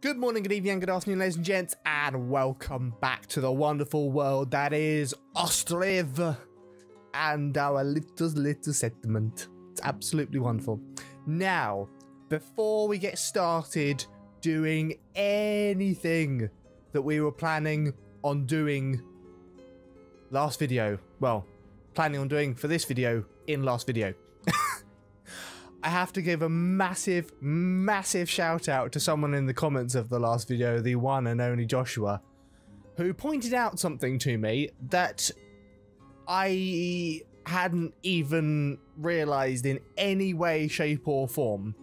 Good morning, good evening, and good afternoon, ladies and gents, and welcome back to the wonderful world that is Ostriv and our little settlement. It's absolutely wonderful. Now, before we get started doing anything that we were planning on doing last video, well, planning on doing for this video in last video, I have to give a massive shout out to someone in the comments of the last video, the one and only Joshua, who pointed out something to me that I hadn't even realized in any way, shape or form.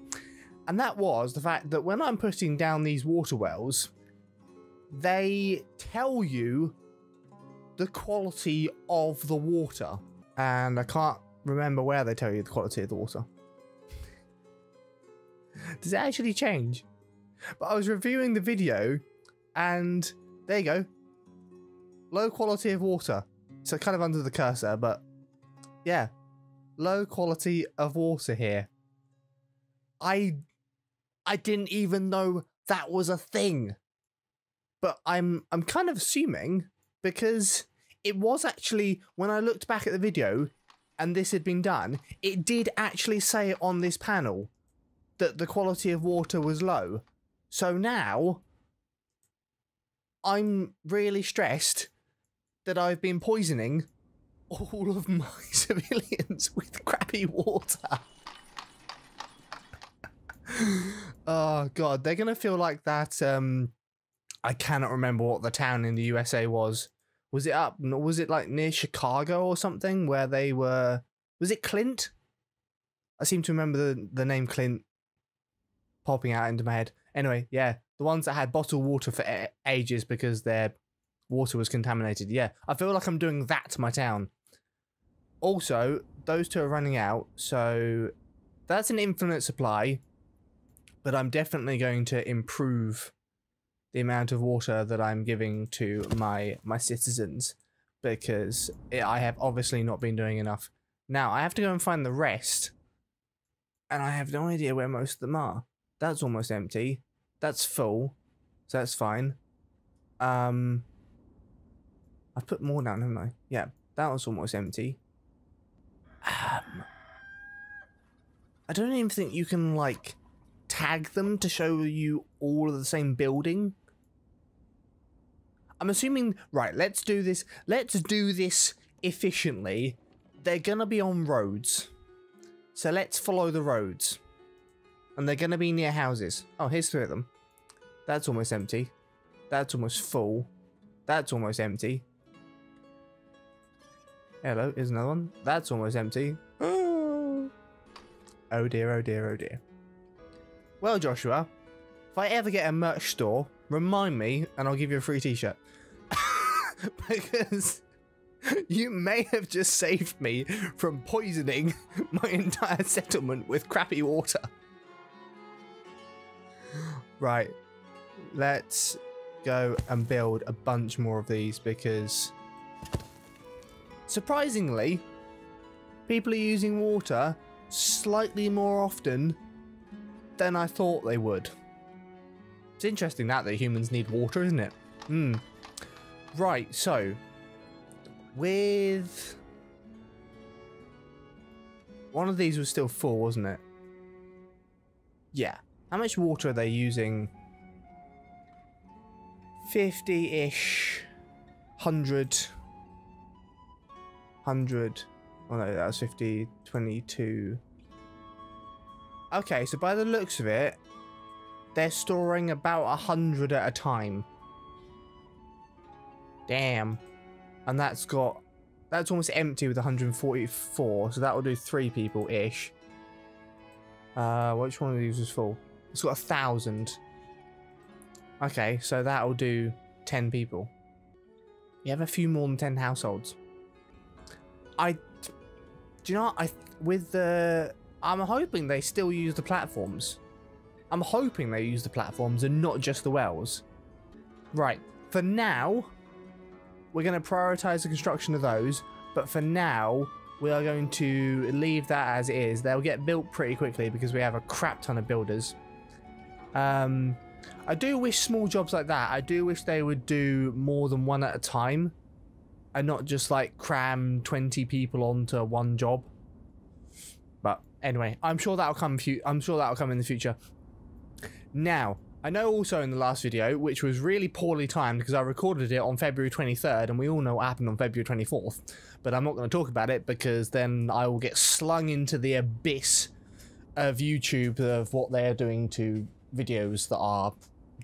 And that was the fact that when I'm putting down these water wells, they tell you the quality of the water. And I can't remember where they tell you the quality of the water. Does it actually change? But I was reviewing the video and there you go. Low quality of water. So kind of under the cursor, but yeah. Low quality of water here. I didn't even know that was a thing. But I'm kind of assuming because it was actually, when I looked back at the video and this had been done, it did actually say on this panel that the quality of water was low. So now I'm really stressed that I've been poisoning all of my civilians with crappy water. Oh god, they're gonna feel like that. I cannot remember what the town in the USA was. Was it up? Was it like near Chicago or something where they were? Was it Clint? I seem to remember the name Clint popping out into my head. Anyway, yeah, the ones that had bottled water for ages because their water was contaminated. Yeah, I feel like I'm doing that to my town. Also, those two are running out, so that's an infinite supply, but I'm definitely going to improve the amount of water that I'm giving to my citizens because I have obviously not been doing enough. Now, I have to go and find the rest, and I have no idea where most of them are. That's almost empty. That's full. So that's fine. I've put more down, haven't I? Yeah, that was almost empty. I don't even think you can, like, tag them to show you all of the same building. I'm assuming... Right, let's do this. Let's do this efficiently. They're gonna be on roads. So let's follow the roads. And they're going to be near houses. Oh, here's three of them. That's almost empty. That's almost full. That's almost empty. Hello, here's another one. That's almost empty. Oh dear, oh dear, oh dear. Well, Joshua, if I ever get a merch store, remind me and I'll give you a free t-shirt. Because you may have just saved me from poisoning my entire settlement with crappy water. Right, let's go and build a bunch more of these because surprisingly people are using water slightly more often than I thought they would. It's interesting that humans need water, isn't it? Right, so with one of these was still full, wasn't it? Yeah. How much water are they using? 50-ish. 100. 100. Oh no, that was 50. 22. Okay, so by the looks of it, they're storing about 100 at a time. Damn. And that's almost empty with 144, so that will do 3 people-ish. Which one of these was full? It's got 1,000. Okay, so that'll do 10 people. You have a few more than 10 households. Do you know what? I'm hoping they still use the platforms. I'm hoping they use the platforms and not just the wells. Right, for now, we're going to prioritize the construction of those. But for now, we are going to leave that as is. They'll get built pretty quickly because we have a crap ton of builders. I do wish small jobs like that, I do wish they would do more than one at a time and not just like cram 20 people onto one job. But anyway, I'm sure that'll come in the future. Now, I know also in the last video, which was really poorly timed because I recorded it on February 23rd and we all know what happened on February 24th, but I'm not going to talk about it because then I will get slung into the abyss of YouTube of what they're doing to videos that are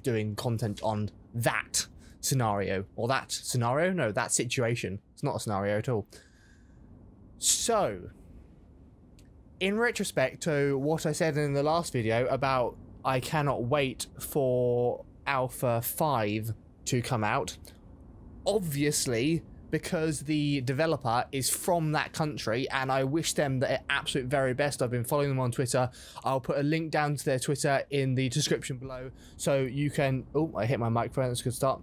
doing content on that scenario. Or that scenario? No, that situation. It's not a scenario at all. So, in retrospect to what I said in the last video about I cannot wait for Alpha 5 to come out, obviously because the developer is from that country and I wish them the absolute very best. I've been following them on Twitter. I'll put a link down to their Twitter in the description below so you can... Oh, I hit my microphone. That's a good start.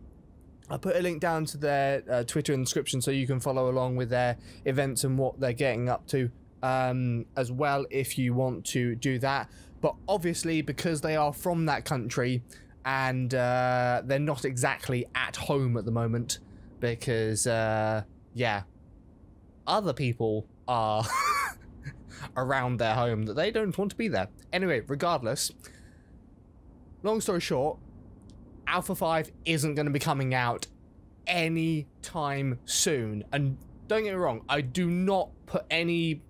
I'll put a link down to their Twitter in the description so you can follow along with their events and what they're getting up to as well if you want to do that. But obviously, because they are from that country and they're not exactly at home at the moment because, yeah, other people are around their home that they don't want to be there. Anyway, regardless, long story short, Alpha 5 isn't going to be coming out anytime soon. And don't get me wrong, I do not put any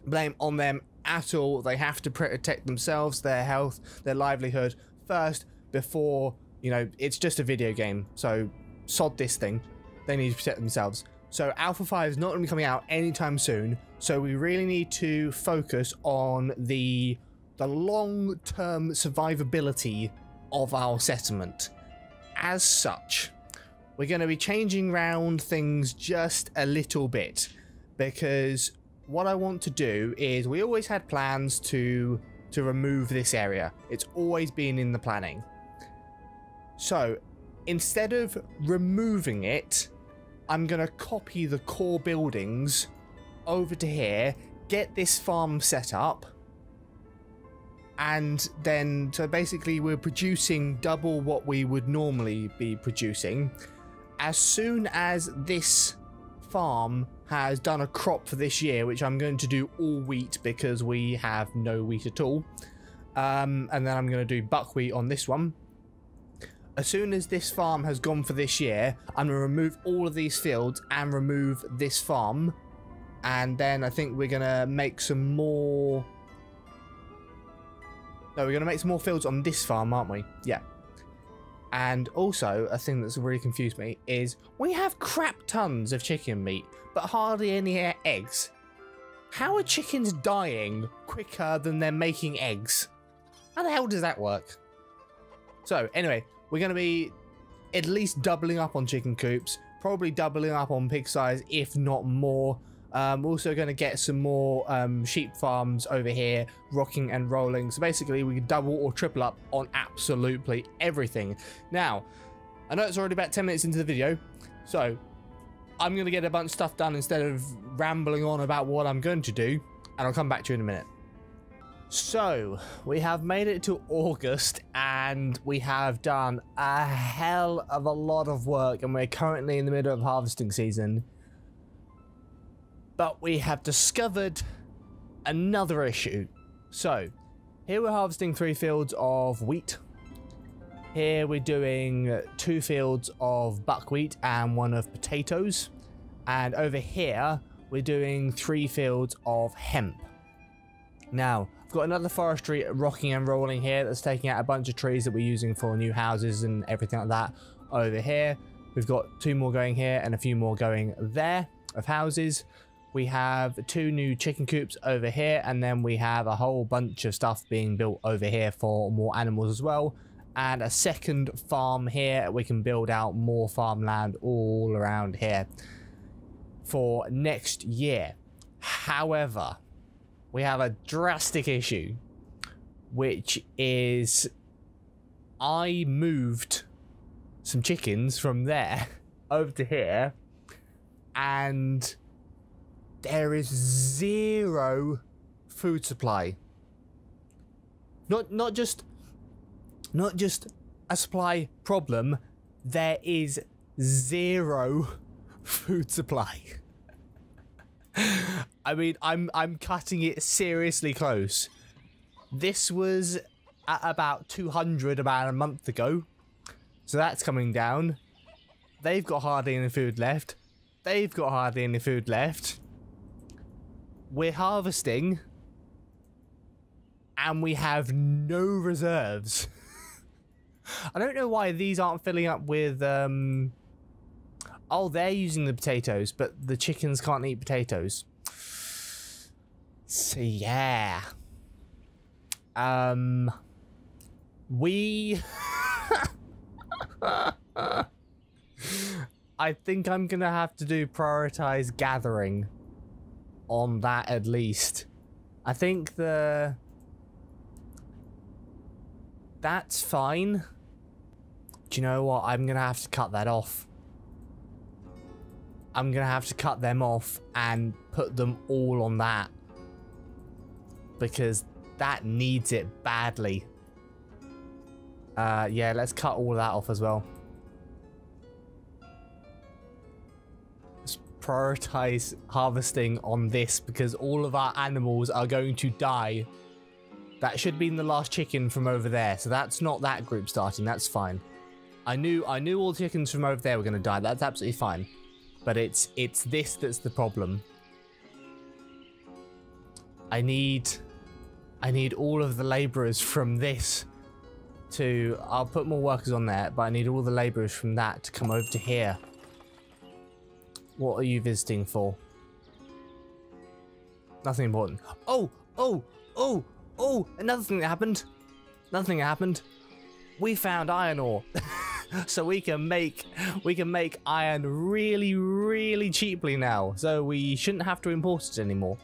blame on them at all. They have to protect themselves, their health, their livelihood first before, you know, it's just a video game, so sod this thing. They need to protect themselves. So Alpha 5 is not going to be coming out anytime soon, so we really need to focus on the long-term survivability of our settlement. As such, we're going to be changing around things just a little bit because what I want to do is, we always had plans to remove this area. It's always been in the planning. So instead of removing it, I'm going to copy the core buildings over to here, get this farm set up, and then, so basically we're producing double what we would normally be producing. As soon as this farm has done a crop for this year, which I'm going to do all wheat because we have no wheat at all, and then I'm going to do buckwheat on this one. As soon as this farm has gone for this year, I'm going to remove all of these fields and remove this farm, and then I think we're going to make some more... No, we're going to make some more fields on this farm, aren't we? Yeah. And also, a thing that's really confused me is we have crap tons of chicken meat, but hardly any eggs. How are chickens dying quicker than they're making eggs? How the hell does that work? So, anyway, we're going to be at least doubling up on chicken coops, probably doubling up on pig size, if not more. We're also going to get some more sheep farms over here, rocking and rolling. So basically, we can double or triple up on absolutely everything. Now, I know it's already about 10 minutes into the video, so I'm going to get a bunch of stuff done instead of rambling on about what I'm going to do, and I'll come back to you in a minute. So, we have made it to August, and we have done a hell of a lot of work, and we're currently in the middle of harvesting season. But we have discovered another issue. So, here we're harvesting 3 fields of wheat. Here we're doing 2 fields of buckwheat and 1 of potatoes. And over here, we're doing 3 fields of hemp. Now, I've got another forestry rocking and rolling here that's taking out a bunch of trees that we're using for new houses and everything like that. Over here, we've got 2 more going here and a few more going there of houses. We have 2 new chicken coops over here, and then we have a whole bunch of stuff being built over here for more animals as well. And a second farm here. We can build out more farmland all around here for next year. However, we have a drastic issue, which is I moved some chickens from there over to here, and there is 0 food supply. Not just a supply problem. There is zero food supply. I mean, I'm cutting it seriously close. This was at about 200 about a month ago. So that's coming down. They've got hardly any food left. They've got hardly any food left. We're harvesting. And we have no reserves. I don't know why these aren't filling up with... Oh, they're using the potatoes, but the chickens can't eat potatoes. So, yeah. We... I think I'm gonna have to do prioritize gathering on that at least. I think that's fine. Do you know what? I'm gonna have to cut that off. I'm gonna have to cut them off and put them all on that. Because that needs it badly. Yeah, let's cut all that off as well. Let's prioritize harvesting on this because all of our animals are going to die. That should be in the last chicken from over there, so that's not that group starting. That's fine. I knew all the chickens from over there were going to die. That's absolutely fine. But it's this that's the problem. I need all of the laborers from this to... I'll put more workers on there, but I need all the laborers from that to come over to here. What are you visiting for? Nothing important. Oh! Another thing that happened. We found iron ore. So we can make iron really, really cheaply now. So we shouldn't have to import it anymore.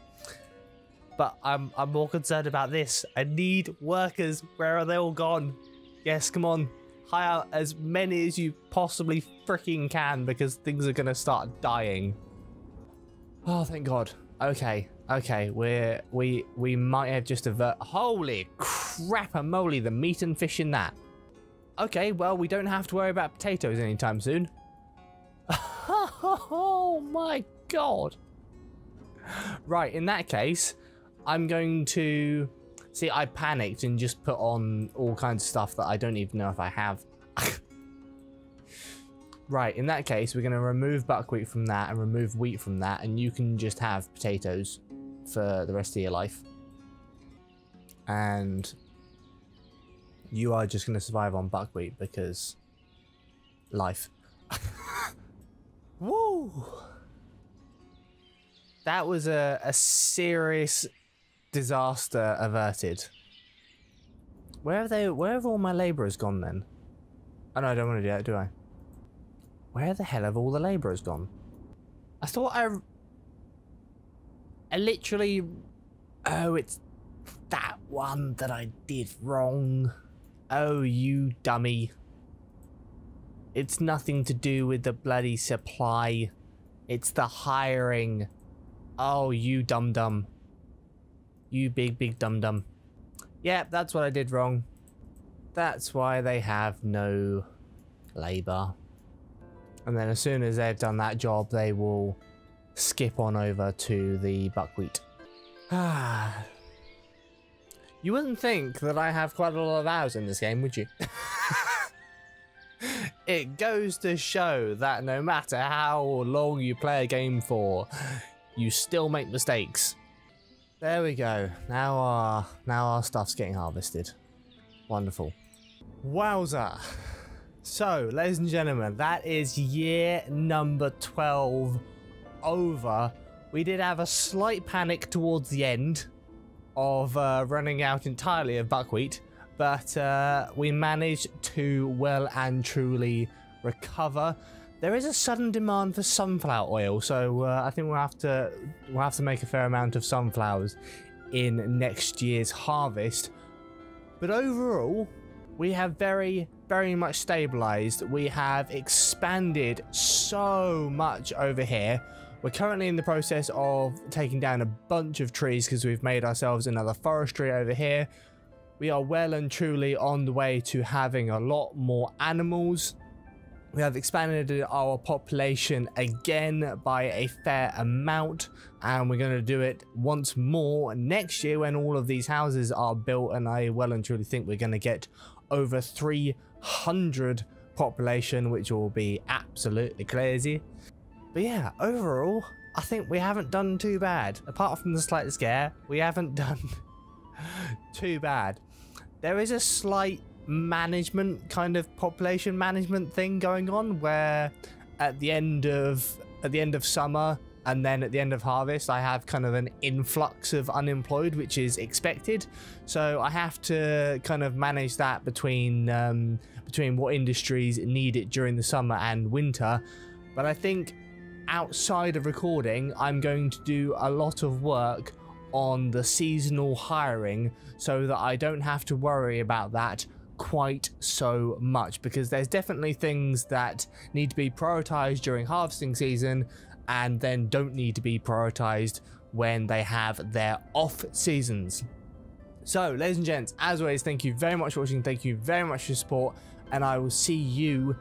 But I'm more concerned about this. I need workers. Where are they all gone? Yes, come on. Hire as many as you possibly freaking can because things are gonna start dying. Oh, thank God. Okay. We might have just holy crap-a-moly, the meat and fish in that. Okay, well, we don't have to worry about potatoes anytime soon. Oh my God. Right, in that case, I'm going to... See, I panicked and just put on all kinds of stuff that I don't even know if I have. Right, in that case, we're going to remove buckwheat from that and remove wheat from that, and you can just have potatoes for the rest of your life. And you are just going to survive on buckwheat because life. Woo! That was a serious disaster averted. Where have all my labourers gone then? Oh no, I don't want to do that, do I? Where the hell have all the labourers gone? I thought I literally... Oh, it's that one that I did wrong. Oh, you dummy. It's nothing to do with the bloody supply. It's the hiring. Oh, you dum-dum. You big dum-dum. Yeah, that's what I did wrong. That's why they have no labour. And then as soon as they've done that job, they will skip on over to the buckwheat. You wouldn't think that I have quite a lot of hours in this game, would you? It goes to show that no matter how long you play a game for, you still make mistakes. There we go. Now our stuff's getting harvested. Wonderful. Wowza. So, ladies and gentlemen, that is year number 12 over. We did have a slight panic towards the end of running out entirely of buckwheat, but we managed to well and truly recover. There is a sudden demand for sunflower oil, so I think we'll have to make a fair amount of sunflowers in next year's harvest. But overall, we have very much stabilized. We have expanded so much over here. We're currently in the process of taking down a bunch of trees because we've made ourselves another forestry over here. we are well and truly on the way to having a lot more animals. We have expanded our population again by a fair amount, and we're going to do it once more next year when all of these houses are built, and I well and truly think we're going to get over 300 population, which will be absolutely crazy. But yeah, overall, I think we haven't done too bad. Apart from the slight scare, we haven't done too bad. There is a slight management kind of population management thing going on where at the end of summer and then at the end of harvest I have kind of an influx of unemployed, which is expected, so I have to kind of manage that between what industries need it during the summer and winter. But I think outside of recording I'm going to do a lot of work on the seasonal hiring so that I don't have to worry about that quite so much, because there's definitely things that need to be prioritized during harvesting season and then don't need to be prioritized when they have their off seasons. So ladies and gents, as always, thank you very much for watching, thank you very much for your support, and I will see you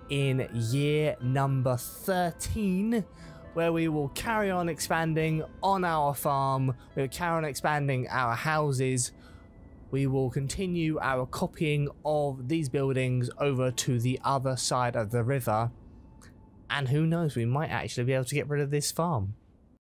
in year number 13, where we will carry on expanding on our farm, we'll carry on expanding our houses, we will continue our copying of these buildings over to the other side of the river, and who knows, we might actually be able to get rid of this farm.